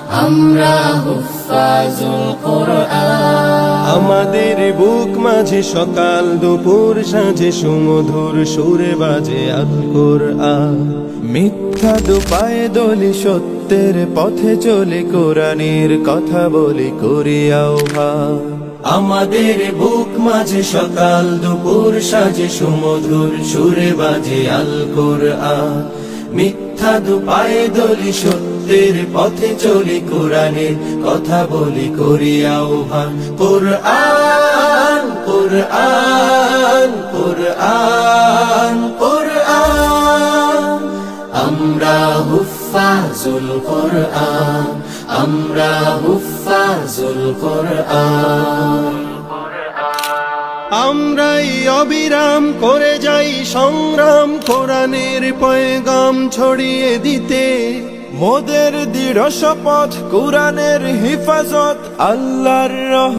আমরা হুফাজুল কোরআন। আমাদের বুক মাঝে সকাল দুপুর সাঁঝে সুমধুর সুরে বাজে আল কোরআন। মিথ্যা দুপায়ে দলি সত্যের পথে চলে কোরআনের কথা বলি করি আহ্বান। আমাদের বুক মাঝে সকাল দুপুর সাঁঝে সুমধুর সুরে বাজে আল কোরআন। মিথ্যা দুপায়ে দলি সত্যের পথে চলি কোরআনের কথা বলি করি আহ্বান। কোরআন কোরআন কোরআন কোরআন। আমরা হুফাজুল কোরআন, আমরা হুফাজুল কোরআন। আমরাই অবিরাম করে যাই সংগ্রাম কোরআনের পয়গাম ছড়িয়ে দিতে। মোদের দৃঢ় শপথ কোরআনের হিফাজত আল্লাহর